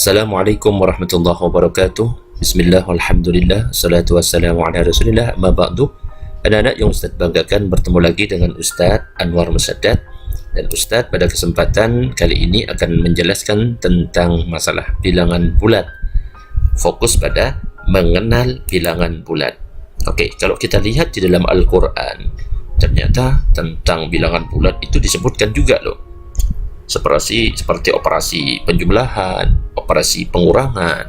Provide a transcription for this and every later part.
Assalamualaikum warahmatullahi wabarakatuh. Bismillah, alhamdulillah, salatu wassalamu ala rasulillah, amma ba'du. Anak-anak yang Ustadz banggakan, bertemu lagi dengan Ustadz Anwar Musaddad. Dan Ustadz pada kesempatan kali ini akan menjelaskan tentang masalah bilangan bulat. Fokus pada mengenal bilangan bulat. Oke, kalau kita lihat di dalam Al-Quran, ternyata tentang bilangan bulat itu disebutkan juga loh. Seperti operasi penjumlahan, operasi pengurangan.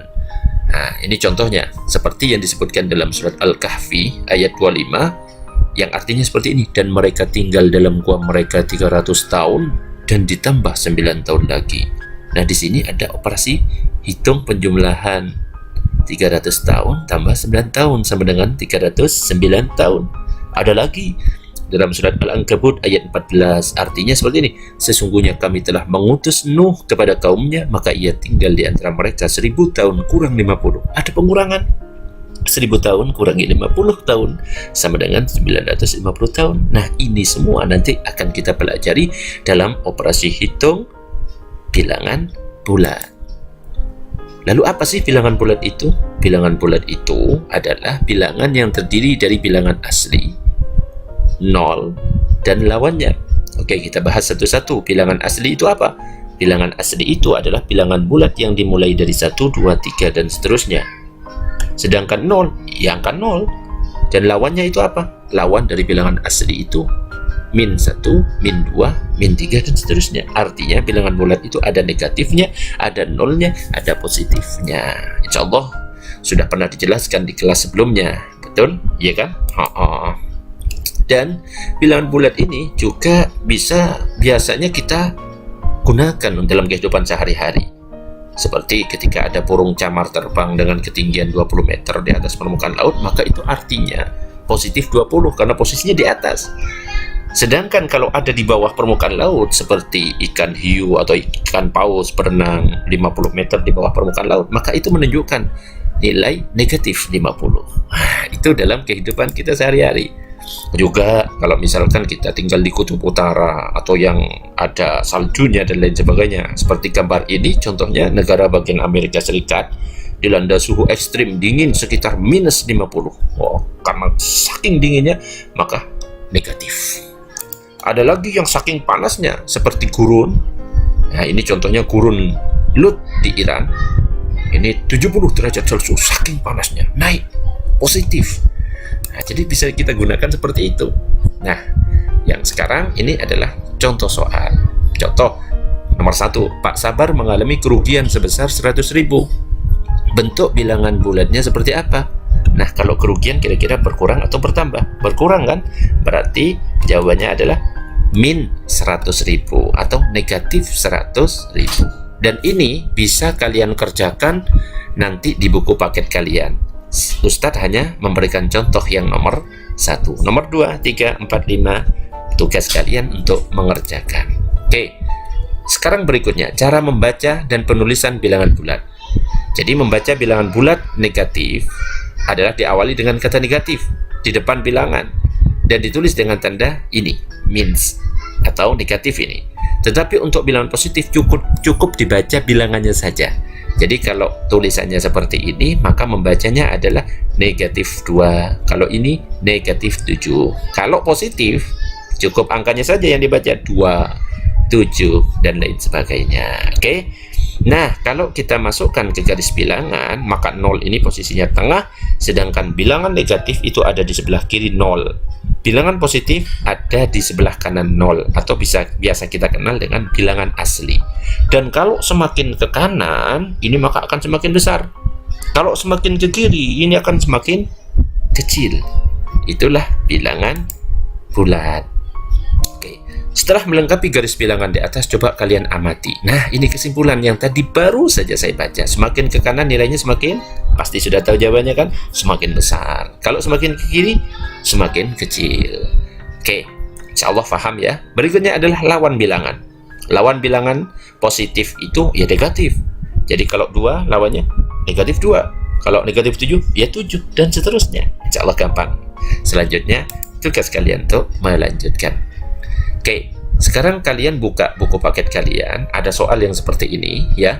Nah, ini contohnya seperti yang disebutkan dalam surat Al-Kahfi ayat 25 yang artinya seperti ini, dan mereka tinggal dalam gua mereka 300 tahun dan ditambah 9 tahun lagi. Nah, di sini ada operasi hitung penjumlahan 300 tahun tambah 9 tahun sama dengan 309 tahun. Ada lagi dalam surat Al-Ankabut ayat 14, artinya seperti ini, sesungguhnya kami telah mengutus Nuh kepada kaumnya, maka ia tinggal di antara mereka 1000 tahun kurang 50. Ada pengurangan, 1000 tahun kurangi 50 tahun sama dengan 950 tahun. Nah, ini semua nanti akan kita pelajari dalam operasi hitung bilangan bulat. Lalu apa sih bilangan bulat itu? Bilangan bulat itu adalah bilangan yang terdiri dari bilangan asli, 0 dan lawannya. Oke, kita bahas satu-satu. Bilangan asli itu apa? Bilangan asli itu adalah bilangan bulat yang dimulai dari 1, 2, 3 dan seterusnya. Sedangkan 0, ya angka 0. Dan lawannya itu apa? Lawan dari bilangan asli itu min 1, min 2, min 3 dan seterusnya. Artinya bilangan bulat itu ada negatifnya, ada nolnya, ada positifnya. Insya Allah sudah pernah dijelaskan di kelas sebelumnya. Betul? Iya kan? Dan bilangan bulat ini juga biasanya kita gunakan dalam kehidupan sehari-hari. Seperti ketika ada burung camar terbang dengan ketinggian 20 meter di atas permukaan laut, maka itu artinya positif 20 karena posisinya di atas. Sedangkan kalau ada di bawah permukaan laut seperti ikan hiu atau ikan paus berenang 50 meter di bawah permukaan laut, maka itu menunjukkan nilai negatif 50. Itu dalam kehidupan kita sehari-hari. Juga kalau misalkan kita tinggal di kutub utara atau yang ada saljunya dan lain sebagainya, seperti gambar ini contohnya negara bagian Amerika Serikat dilanda suhu ekstrim dingin sekitar minus 50. Karena saking dinginnya maka negatif. Ada lagi yang saking panasnya seperti gurun. Nah, ini contohnya gurun Lut di Iran. Ini 70 derajat Celcius, saking panasnya, naik positif. Nah, jadi bisa kita gunakan seperti itu. Nah, yang sekarang ini adalah contoh soal. Contoh nomor 1, Pak Sabar mengalami kerugian sebesar 100.000. Bentuk bilangan bulatnya seperti apa? Nah, kalau kerugian kira-kira berkurang atau bertambah? Berkurang kan? Berarti jawabannya adalah min 100.000 atau negatif 100.000. Dan ini bisa kalian kerjakan nanti di buku paket kalian. Ustadz hanya memberikan contoh yang nomor 1, nomor 2, 3, 4, 5 tugas kalian untuk mengerjakan. Oke, sekarang berikutnya cara membaca dan penulisan bilangan bulat. Jadi membaca bilangan bulat negatif adalah diawali dengan kata negatif di depan bilangan dan ditulis dengan tanda ini, means atau negatif ini. Tetapi untuk bilangan positif cukup dibaca bilangannya saja. Jadi kalau tulisannya seperti ini, maka membacanya adalah negatif 2. Kalau ini negatif 7. Kalau positif, cukup angkanya saja yang dibaca 2, 7, dan lain sebagainya. Oke. Nah, kalau kita masukkan ke garis bilangan, maka 0 ini posisinya tengah, sedangkan bilangan negatif itu ada di sebelah kiri 0. Bilangan positif ada di sebelah kanan 0 atau biasa kita kenal dengan bilangan asli. Dan kalau semakin ke kanan, ini maka akan semakin besar. Kalau semakin ke kiri, ini akan semakin kecil. Itulah bilangan bulat. Oke. Setelah melengkapi garis bilangan di atas, coba kalian amati. Nah, ini kesimpulan yang tadi baru saja saya baca. Semakin ke kanan nilainya semakin, pasti sudah tahu jawabannya kan? Semakin besar. Kalau semakin ke kiri, semakin kecil. Oke, insya Allah paham ya. Berikutnya adalah lawan bilangan. Lawan bilangan positif itu ya negatif. Jadi kalau 2 lawannya negatif 2. Kalau negatif 7 ya 7 dan seterusnya. Insya Allah gampang. Selanjutnya tugas kalian untuk melanjutkan. Oke, sekarang kalian buka buku paket kalian. Ada soal yang seperti ini ya.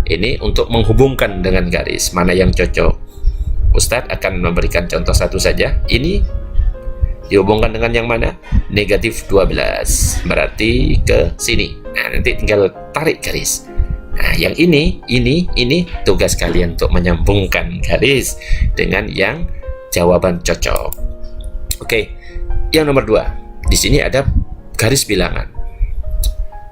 Ini untuk menghubungkan dengan garis, mana yang cocok. Ustadz akan memberikan contoh satu saja. Ini dihubungkan dengan yang mana? Negatif 12, berarti ke sini. Nah, nanti tinggal tarik garis. Nah, yang ini tugas kalian untuk menyambungkan garis dengan yang jawaban cocok. Oke, yang nomor 2. Di sini ada garis bilangan.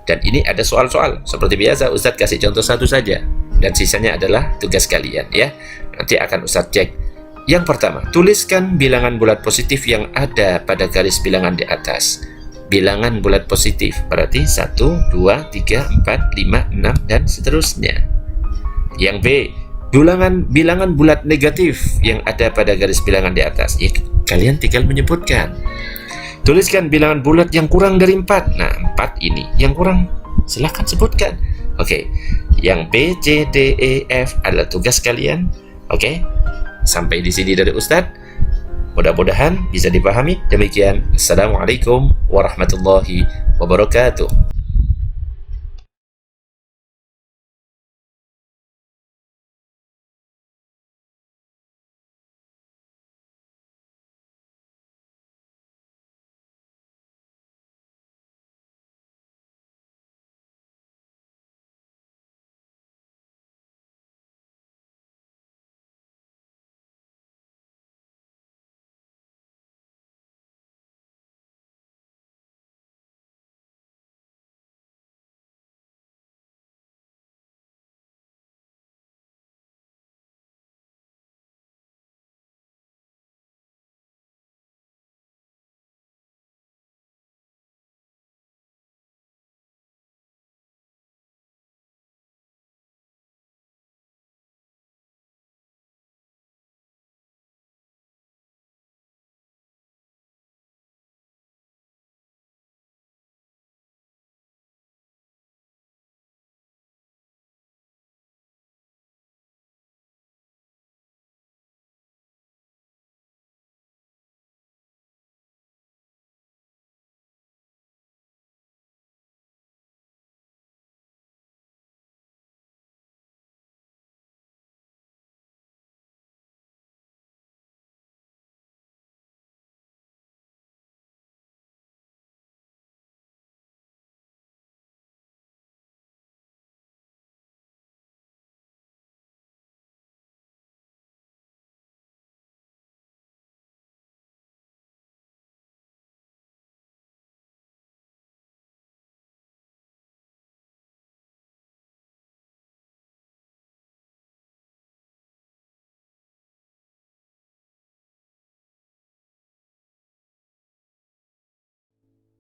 Dan ini ada soal-soal. Seperti biasa, Ustadz kasih contoh satu saja. Dan sisanya adalah tugas kalian ya. Nanti akan Ustadz cek. Yang pertama, tuliskan bilangan bulat positif yang ada pada garis bilangan di atas. Bilangan bulat positif berarti 1, 2, 3, 4, 5, 6, dan seterusnya. Yang B, bilangan bulat negatif yang ada pada garis bilangan di atas. Ya, kalian tinggal menyebutkan. Tuliskan bilangan bulat yang kurang dari 4. Nah, 4 ini yang kurang, silahkan sebutkan. Oke, yang B, C, D, E, F adalah tugas kalian. Oke, sampai di sini dari Ustadz. Mudah-mudahan bisa dipahami. Demikian, Assalamualaikum warahmatullahi wabarakatuh.